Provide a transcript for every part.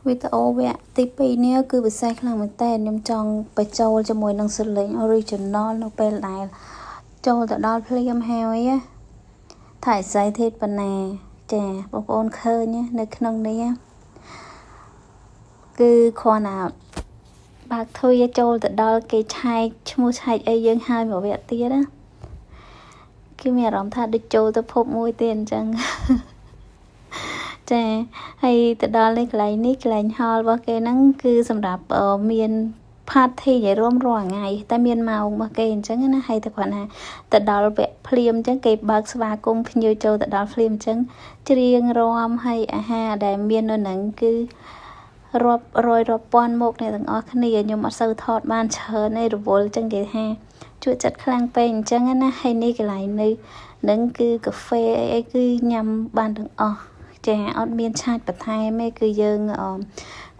វីដេអូវគ្គទី2នេះគឺពិសេសខ្លាំងមែនតើខ្ញុំចង់បញ្ចូលជាមួយនឹងសលេង original នៅពេលដែលចូលទៅដល់ភ្លាមហើយថាអស័យធាតុប៉ុណ្ណាចាបងប្អូនឃើញនៅក្នុងនេះគឺគ្រាន់តែបើកទ្វារចូលទៅដល់គេឆែកឈ្មោះឆែកអីយើងហើយមួយវគ្គទៀតណាគឺមានអារម្មណ៍ថាដូចចូលទៅភពមួយទៀតអញ្ចឹងចាហើយទៅដល់នេះកន្លែងនេះកន្លែងហលរបស់គេហ្នឹងគឺសម្រាប់មាន party ឲ្យរួមរាល់ថ្ងៃតែមានម៉ោងរបស់គេអញ្ចឹងណាហើយតែគ្រាន់ថាទៅដល់វគ្គភ្លាមអញ្ចឹងគេបើកស្វាគមន៍ភ្ញៀវចូលទៅដល់ភ្លាមអញ្ចឹងច្រៀងរាំហើយអាហារដែលមាននៅហ្នឹងគឺរាប់រយរាប់ពាន់មុខអ្នកទាំងអស់គ្នាខ្ញុំអត់សូវថតបានច្រើនទេរវល់អញ្ចឹងគេថាជួយចិត្តខ្លាំងពេកអញ្ចឹងណាហើយនេះកន្លែងនេះនឹងគឺកាហ្វេអីគឺញ៉ាំបានទាំងអស់ចាអត់មានឆាច់បន្ថែមទេគឺយើង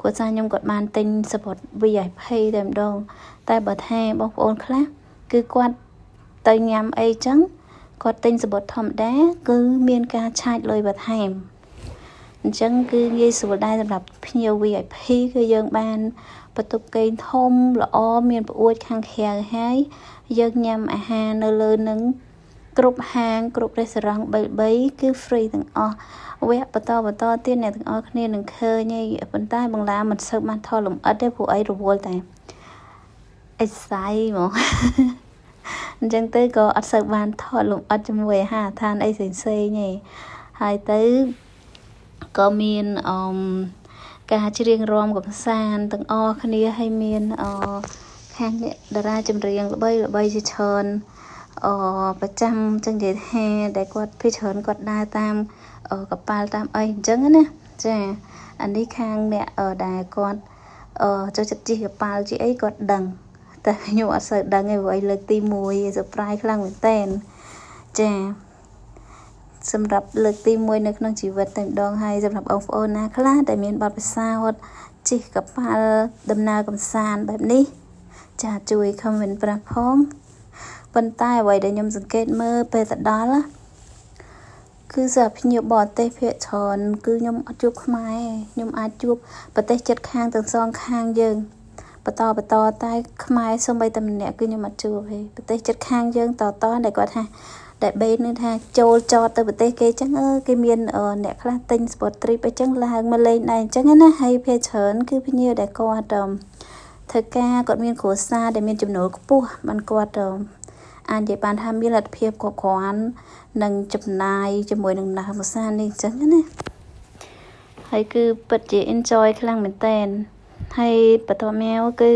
គាត់ថាខ្ញុំគាត់បានទិញសពត VIP តែម្ដងតែបើថាបងប្អូនខ្លះគឺគាត់ទៅញ៉ាំអីចឹងគាត់ទិញសពតធម្មតាគឺមានការឆាច់លុយបន្ថែមអញ្ចឹងគឺងាយស្រួលដែរសម្រាប់ភ្ញៀវ VIP គឺយើងបានបន្ទប់គេងធំល្អមានប្អួតខាងក្រៅហើយយើងញ៉ាំអាហារនៅលើនឹងគ្រប់ហាងគ្រប់ restaurant 3គឺ free ទាំងអស់វគ្គបន្តទៀតអ្នកទាំងអស់គ្នានឹងឃើញហើយប៉ុន្តែបងឡាមិនសូវបានថតលម្អិតទេព្រោះអីរវល់តែអេសៃហ្មងអញ្ចឹងទៅក៏អត់សូវបានថតលម្អិតជាមួយអាហារឋានអីផ្សេងៗទេហើយទៅក៏មានការច្រៀងរាំកំសាន្តទាំងអស់គ្នាហើយមានខាងអ្នកតារាចម្រៀងល្បីជាច្រើនប្រចាំចឹងនិយាយថាដែលគាត់ភ័យច្រើនគាត់ដើរតាមកប៉ាល់តាមអីអញ្ចឹងណាចាអានេះខាងអ្នកដែលគាត់ចូលចិត្តជិះកប៉ាល់ជាអីគាត់ដឹងតែខ្ញុំអត់សូវដឹងទេព្រោះអីលើកទី1 surprise ខ្លាំងមែនតើចាសម្រាប់លើកទី1នៅក្នុងជីវិតតែម្ដងហើយសម្រាប់បងប្អូនណាខ្លះដែលមានបទពិសោធន៍ជិះកប៉ាល់ដំណើរកម្សាន្តបែបនេះចាជួយ comment ប្រាប់ផងប៉ុន្តែអ្វីដែលខ្ញុំសង្កេតមើលពេលទៅដល់គឺសម្រាប់ភ្ញៀវបរទេសភាគច្រើនគឺខ្ញុំអត់ជួបខ្មែរខ្ញុំអាចជួបប្រទេសជិតខាងទាំងសងខាងយើងបន្តតែខ្មែរសូម្បីតែម្នាក់គឺខ្ញុំអត់ជួបទេប្រទេសជិតខាងយើងតដែលគាត់ថាដែលបេននឹងថាចូលចតទៅប្រទេសគេអញ្ចឹងគេមានអ្នកខ្លះទិញ sport trip អញ្ចឹងឡើងមកលេងដែរអញ្ចឹងណាហើយភាគច្រើនគឺភ្ញៀវដែលគាត់ធ្វើការគាត់មានគ្រួសារដែលមានចំណូលខ្ពស់បានគាត់អាចនិយាយបានថាមានលទ្ធភាពគ្រប់គ្រាន់នឹងចំណាយជាមួយនឹងដំណើរកម្សាន្តនេះអញ្ចឹងណាហើយគឺពិតជា enjoy ខ្លាំងមែនតើហើយបន្ទាប់មកគឺ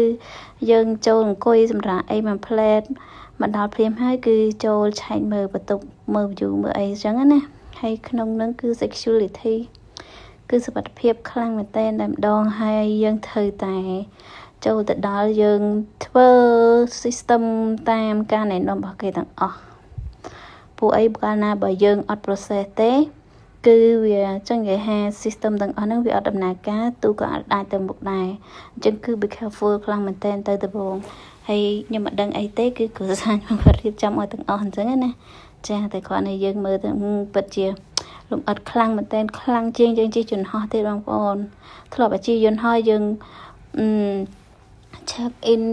យើងចូលអង្គុយសម្រាប់អីមួយផ្លែតមកដល់ព្រាមហើយគឺចូលឆែកមើលបន្ទប់មើល view មើលអីអញ្ចឹងណាហើយក្នុងហ្នឹងគឺ security គឺសុវត្ថិភាពខ្លាំងមែនតើតែម្ដងហើយយើងត្រូវតែចូលទៅដល់យើងធ្វើ system តាមការណែនាំរបស់គេទាំងអស់ពួកអីកាលណាបើយើងអត់ process ទេគឺវាចឹងគេថា system ទាំងអស់ហ្នឹងវាអត់ដំណើរការទូក៏អាចទៅមុខដែរអញ្ចឹងគឺ be careful ខ្លាំងមែនតើទៅដំបូងហើយខ្ញុំមិនដឹងអីទេគឺគ្រូសាស្ត្រខ្ញុំគាត់រៀបចំឲ្យទាំងអស់អញ្ចឹងណាចាតែគ្រាន់តែយើងមើលទៅពិតជាលំអិតខ្លាំងមែនតើខ្លាំងជាងយើងជិះយន្តហោះទេបងប្អូនធ្លាប់តែជិះយន្តហោះយើងcheck in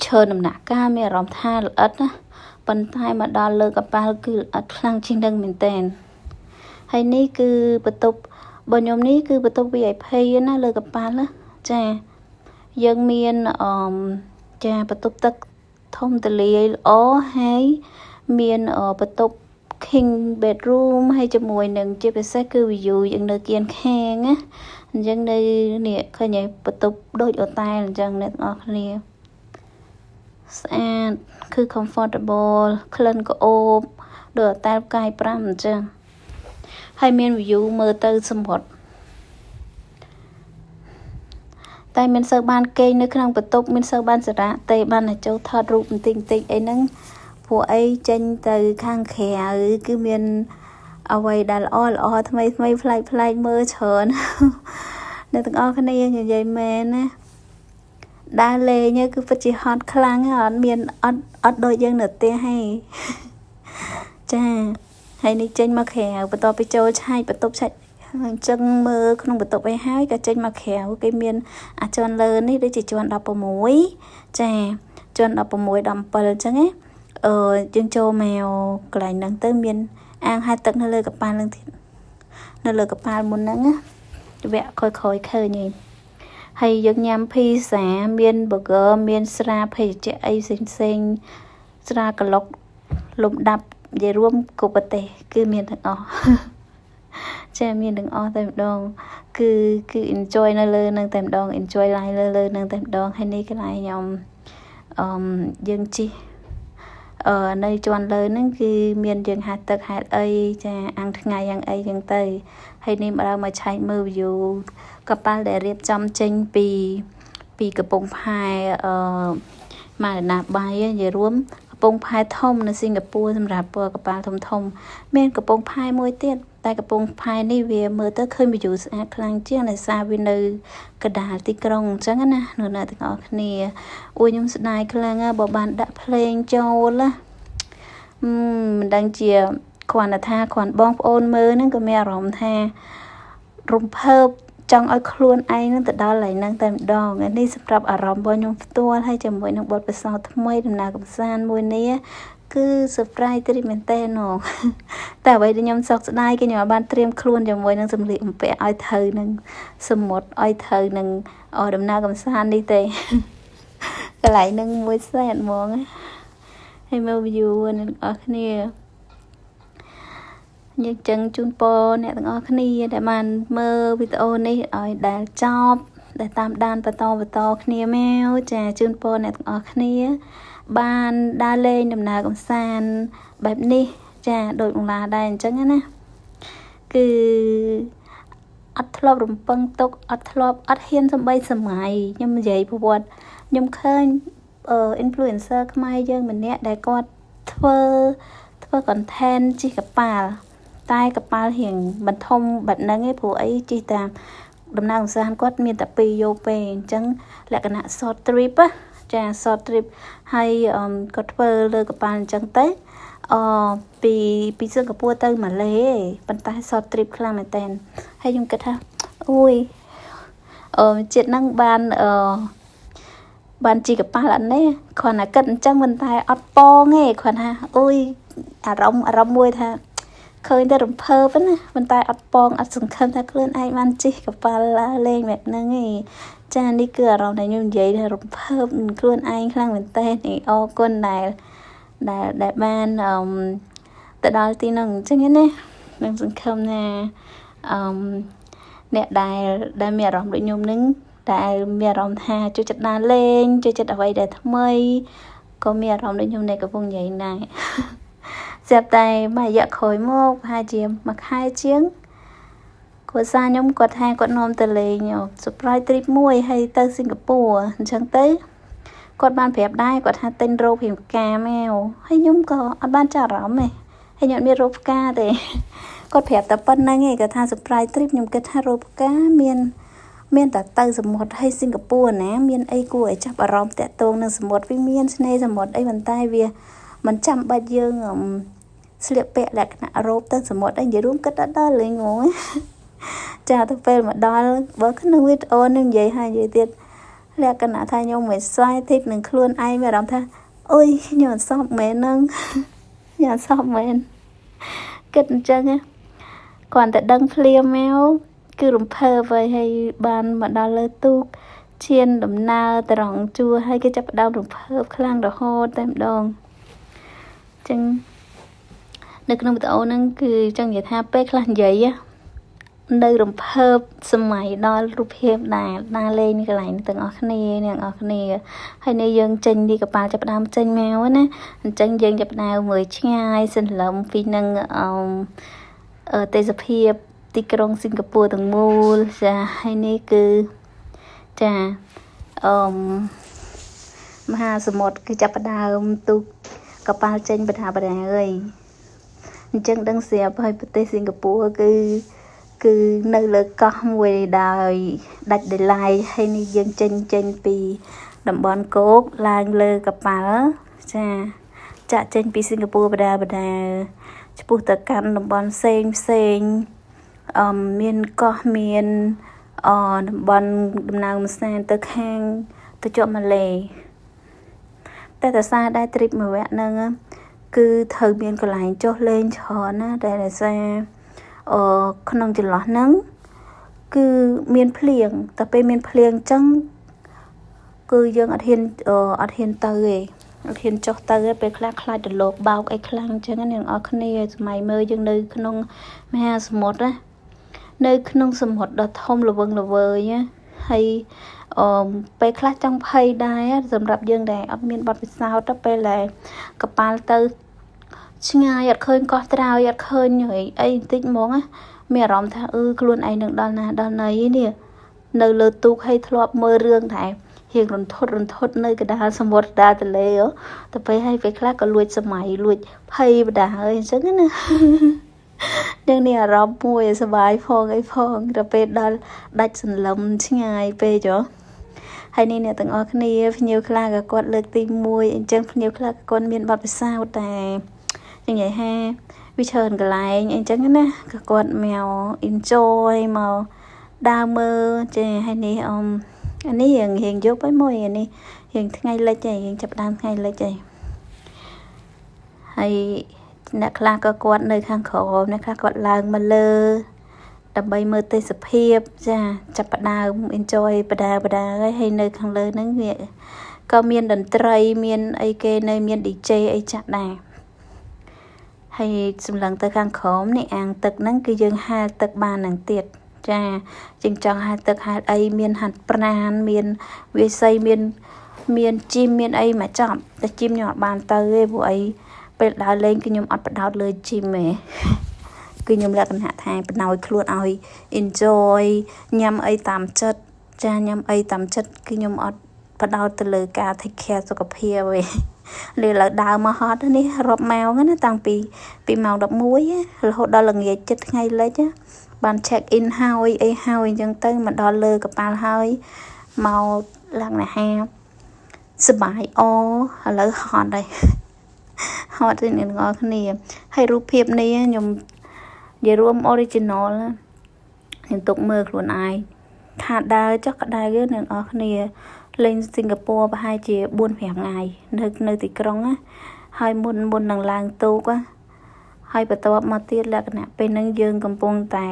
ឈើដំណាក់កាលមានអារម្មណ៍ថាល្អិតណាប៉ុន្តែមកដល់លើកប៉ាល់គឺល្អិតខ្លាំងជាងនឹងមែនតើហើយនេះគឺបន្ទប់របស់ខ្ញុំនេះគឺបន្ទប់ VIP ណាលើកប៉ាល់ណាចាយើងមានចាបន្ទប់ទឹកធំទូលាយល្អហើយមានបន្ទប់ king bedroom ហើយជាមួយនឹងជាពិសេសគឺ view យើងនៅគៀនខាងណាអញ្ចឹងនៅនេះឃើញបន្ទប់ដូចអូតែលអញ្ចឹងអ្នកទាំងអស់គ្នាស្អាតគឺ comfortable ក្លិនក៏អូបដូចអូតែលផ្កាយ5អញ្ចឹងហើយមាន view មើលទៅសមុទ្រតែមានសូវបានគេងនៅក្នុងបន្ទប់មានសូវបានសារៈទេបានតែចូលថតរូបបន្តិចអីហ្នឹងព្រោះអីចេញទៅខាងក្រៅគឺមានអ្វីដែលល្អថ្មីប្លែកមើលច្រើនអ្នកទាំងអស់គ្នានិយាយមែនណាដើរលេងគឺពិតជាហត់ខ្លាំងអត់មានអត់ដូចយើងនៅផ្ទះហីចាហើយនេះចេញមកក្រៅបន្ទាប់ពីចូលឆែកបន្ទប់ឆែក ចឹងមើលក្នុងបន្ទប់ឯហើយក៏ចេញមកក្រៅគេមានអាចន់លើនេះដូចជាជាន់16ចាជាន់16 17ចឹងណាយើងចូលមកកន្លែងហ្នឹងទៅមានអាងហែទឹកនៅលើកប៉ាល់ហ្នឹងទៀតនៅលើកប៉ាល់មុនហ្នឹងណាវគ្គក្រោយឃើញហើយយើងញ៉ាំភីហ្សាមានប៊ឺហ្គឺមានស្រាភេសជ្ជៈអីផ្សេងស្រាក្លុកលំដាប់និយាយរួមគ្រប់ប្រទេសគឺមានទាំងអស់ចាមានទាំងអស់តែម្ដងគឺ enjoy នៅលើនឹងតែម្ដង enjoy live លើនឹងតែម្ដងហើយនេះកន្លែងខ្ញុំយើងជិះនៅជាន់លើហ្នឹងគឺមានយើងហាត់ទឹកហេតុអីចាអាំងថ្ងៃយ៉ាងអីចឹងទៅហើយនេះមកដល់មកឆែកមើល view កប៉ាល់ដែលរៀបចំចេញពីកំពង់ផែម៉ារណាបៃនិយាយរួមកំពង់ផែធំនៅសិង្ហបុរីសម្រាប់កប៉ាល់ធំមានកំពង់ផែមួយទៀតតែកំពង់ផែនេះវាមើលទៅឃើញ view ស្អាតខ្លាំងជាងដោយសារវានៅកណ្ដាលទីក្រុងអញ្ចឹងណានៅទាំងអស់គ្នាខ្ញុំស្ដាយខ្លាំងបើបានដាក់ភ្លេងចូលណាមិនដឹងជាគ្រាន់តែថាគ្រាន់បងប្អូនមើលហ្នឹងក៏មានអារម្មណ៍ថារំភើបចង់ឲ្យខ្លួនឯងនឹងទៅដល់ហើយហ្នឹងតែម្ដងនេះសម្រាប់អារម្មណ៍របស់ខ្ញុំផ្ទាល់ហើយជាមួយនឹងបទពិសោធន៍ថ្មីដំណើរកម្សាន្តមួយនេះគឺ surprise ទ្រីមែនតើតែអ្វីដែលខ្ញុំសោកស្ដាយគឺខ្ញុំបានត្រៀមខ្លួនជាមួយនឹងសម្លៀកបំពាក់ឲ្យត្រូវនឹងសមុទ្រឲ្យត្រូវនឹងដំណើរកម្សាន្តនេះទេកន្លែងហ្នឹងមួយសែនហ្មងហើយមើល view អ្នកទាំងអស់គ្នាយើងចឹងជូនពរអ្នកទាំងអស់គ្នាដែលបានមើលវីដេអូនេះឲ្យដែលចប់ដែលតាមដានបន្តគ្នាមកចាជូនពរអ្នកទាំងអស់គ្នាបានដើរលេងដំណើរកម្សាន្តបែបនេះចាដូចបងឡាដែរអញ្ចឹងណាគឺអត់ធ្លាប់រំពឹងទុកអត់ហ៊ានសំបីសម័យខ្ញុំនិយាយប្រវត្តិខ្ញុំឃើញinfluencer ខ្មែរយើងម្នាក់ដែលគាត់ធ្វើ content ជិះកប៉ាល់តែកប៉ាល់រៀងបន្ធំបែបហ្នឹងឯងព្រោះអីជិះតាមដំណើរកម្សាន្តគាត់មានតែ2យោពេអញ្ចឹងលក្ខណៈ short trip ចា short trip ហើយគាត់ធ្វើលើកប៉ាល់អញ្ចឹងទៅពីសិង្ហបុរីទៅម៉ាឡេប៉ុន្តែ short trip ខ្លាំងមែនតើហើយខ្ញុំគិតថាអូយជាតិហ្នឹងបានជីកប៉ាល់អត់ទេគ្រាន់តែគិតអញ្ចឹងមិនតែអត់ប៉ងទេគ្រាន់ថាអូយអារម្មណ៍មួយថាឃើញតែរំភើបណាមិនតែអត់ប៉ងអត់សង្ឃឹមថាខ្លួនឯងបានជិះកប៉ាល់លេងបែបហ្នឹងទេចានេះគឺអារម្មណ៍ដែលខ្ញុំនិយាយថារំភើបខ្លួនឯងខ្លាំងមែនតើអរគុណដែលបានទៅដល់ទីនោះអញ្ចឹងណានឹងសង្ឃឹមថាអ្នកដែលមានអារម្មណ៍ដូចខ្ញុំនឹងដែលមានអារម្មណ៍ថាចូលចិត្តដើរលេងចូលចិត្តអ្វីដែលថ្មីក៏មានអារម្មណ៍ដូចខ្ញុំនេះកំពុងនិយាយដែរស្រាប់តែមួយរយៈក្រោយមកប្រហែលជាមួយខែជាងគ្រួសារខ្ញុំគាត់ថាគាត់នាំទៅលេង surprise trip មួយហើយទៅសិង្ហបុរីអញ្ចឹងទៅគាត់បានប្រាប់ដែរគាត់ថាទិញរោគពីផ្កាមកហើយខ្ញុំក៏អត់បានចាប់អារម្មណ៍ទេហើយខ្ញុំអត់មានរោគផ្កាទេគាត់ប្រាប់តែប៉ុណ្្នឹងឯងគាត់ថា surprise trip ខ្ញុំគិតថារោគផ្កាមានតែទៅសមុទ្រហើយសិង្ហបុរីណាមានអីគួរឲ្យចាប់អារម្មណ៍តាក់ទងនឹងសមុទ្រវាមានឆ្នេរសមុទ្រអីប៉ុន្តែវាមិនចាំបាច់យើងស្លៀកពាក់លក្ខណៈរ៉ូបទៅសមុទ្រអីនិយាយរួមគិតដល់លេងហ្មងចាទៅពេលមកដល់បើក្នុងវីដេអូនេះនិយាយហើយនិយាយទៀតលក្ខណៈថាខ្ញុំមិនស្អាតតិចនឹងខ្លួនឯងមានអារម្មណ៍ថាអូយខ្ញុំអត់សោកមែនហ្នឹងខ្ញុំអត់សោកមែនគិតអញ្ចឹងគ្រាន់តែដឹងភ្លាមមកគឺរំភើបហើយបានមកដល់លើទូកឈានដំណើរត្រង់ជួរហើយគេចាប់ផ្ដើមរំភើបខ្លាំងរហូតតែម្ដងចឹងនៅក្នុងវីដេអូហ្នឹងគឺចង់និយាយថាពេលខ្លះនិយាយនៅរំភើបសម័យដល់រូបភាពដែលលេងកន្លែងទាំងអស់គ្នាហើយនេះយើងចេញពីកប៉ាល់ចាប់ផ្ដើមចេញមកណាអញ្ចឹងយើងចាប់ផ្ដើមមើលឆ្ងាយសន្លឹមពីនឹងទេសភាពទីក្រុងសិង្ហបុរីទាំងមូលចាហើយនេះគឺចាមហាសមុទ្រគឺចាប់ផ្ដើមទូកកប៉ាល់ចេញបដាបដាហើយអញ្ចឹងដឹងស្រាប់ហើយប្រទេសសិង្ហបុរីគឺនៅលើកោះមួយដោយដាច់ដោយឡែកហើយនេះយើងចេញពីតំបន់គោកឡើងលើកប៉ាល់ចាក់ចេញពីសិង្ហបុរីបដាឆ្ពោះទៅកាន់តំបន់ផ្សេង miền có miền bọn đầm nào mà sang tới khang tới chỗ mà lềแต่xaได้ trip មួយវគ្គហ្នឹងគឺត្រូវមានកន្លែងចុះលេងច្រើនណាដែលថាក្នុងចន្លោះហ្នឹងគឺមានភ្លៀងតែពេលមានភ្លៀងអញ្ចឹងគឺយើងអត់ហ៊ានទៅទេអត់ហ៊ានចុះទៅទេពេលខ្លះខ្លាចរលកបោកអីខ្លាំងអញ្ចឹងអ្នកនរគ្នាសម័យមើលយើងនៅក្នុងមហាសមុទ្រណានៅក្នុងសមុទ្រដ៏ធំល្វឹងល្វើយណាហើយពេលខ្លះចង់ភ័យដែរសម្រាប់យើងដែលអត់មានបទពិសោធន៍ទៅពេលដែលកប៉ាល់ទៅឆ្ងាយអត់ឃើញកោះត្រយអត់ឃើញអីបន្តិចហ្មងណាមានអារម្មណ៍ថាខ្លួនឯងនឹងដល់ណាដល់ណីនេះនៅលើទូកឲ្យធ្លាប់មើលរឿងដែរហៀងរន្ធត់នៅកណ្ដាលសមុទ្រដាល់ទន្លេទៅពេលឲ្យពេលខ្លះក៏លួចសម័យលួចភ័យបដាហើយអញ្ចឹងណាយើងនេះអារម្មណ៍មួយសบายផងអីផងទៅពេលដល់ដាច់សន្លឹមឆ្ងាយពេកហើយនេះអ្នកទាំងអស់គ្នាភ្ញៀវខ្លះក៏គាត់លើកទី1អញ្ចឹងភ្ញៀវខ្លះក៏គាត់មានបទពិសោធន៍តែនិយាយថាវាច្រើនកន្លែងអញ្ចឹងណាក៏គាត់មក enjoy មកដើរមើលចេះហើយនេះអានេះរៀងយប់ហើយមួយអានេះរៀងថ្ងៃលិចហើយរៀងចាប់ដើមថ្ងៃលិចហើយហើយអ្នកខ្លះក៏គាត់នៅខាងក្រោមអ្នកខ្លះគាត់ឡើងមកលើដើម្បីមើលទេសភាពចាចាប់ផ្ដើម enjoy បដាហើយនៅខាងលើហ្នឹងវាក៏មានតន្ត្រីមានអីគេនៅមាន DJ អីចាក់ដែរហើយសម្លឹងទៅខាងក្រោមនេះអាងទឹកហ្នឹងគឺយើងហាលទឹកបាននឹងទៀតចាជាងចង់ហាលទឹកហាលអីមានហាត់ប្រាណមានវាស័យមានជីមមានអីមកចាប់តែជីមខ្ញុំអត់បានទៅទេព្រោះអីពេលដើរលេងគឺខ្ញុំអត់បដោតលើជីមទេគឺខ្ញុំលក្ខណៈថាបណោយខ្លួនឲ្យ enjoy ញ៉ាំអីតាមចិត្តចាញ៉ាំអីតាមចិត្តគឺខ្ញុំអត់បដោតទៅលើការ take care សុខភាពទេលើលើដើរមកហត់នេះរាប់ម៉ោងណាតាំងពីម៉ោង11រហូតដល់ល្ងាចចិត្តថ្ងៃលិចបាន check in ហើយអីហើយអញ្ចឹងទៅមកដល់លើកប៉ាល់ហើយមកឡើងណាហាសបាយឥឡូវហត់ហើយហត់ទៅអ្នកនរគ្នាហើយរូបភាពនេះខ្ញុំនិយាយរួម original ខ្ញុំទុកមើលខ្លួនឯងថាដើរចុះក្តៅអ្នកនរគ្នាលេងសិង្ហបុរីប្រហែលជា 4-5 ថ្ងៃនៅទីក្រុងណាហើយមុននឹងឡើងទូកហើយបន្ទាប់មកទៀតលក្ខណៈពេលហ្នឹងយើងកំពុងតែ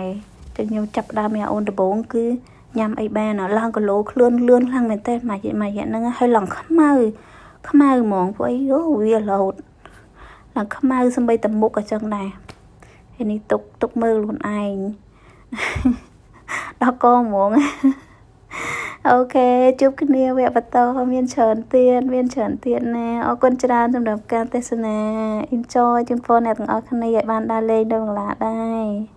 ខ្ញុំចាប់ដើមមកអូនដំបងគឺញ៉ាំអីបានឡើងគីឡូខ្លួនលឿនខ្លាំងមែនតើមួយរយៈហ្នឹងហើយឡើងខ្មៅហ្មងព្រោះអីវារហូតឡើងខ្មៅសំបីតមុខក៏ចឹងដែរហើយនេះទុកមើលខ្លួនឯងដល់កហ្មងអូខេជួបគ្នាវគ្គបន្តមានច្រើនទៀតណាអរគុណច្រើនសម្រាប់ការទស្សនា enjoy ជូនពរអ្នកទាំងអស់គ្នាឲ្យបានដើរលេងនៅកន្លះដែរ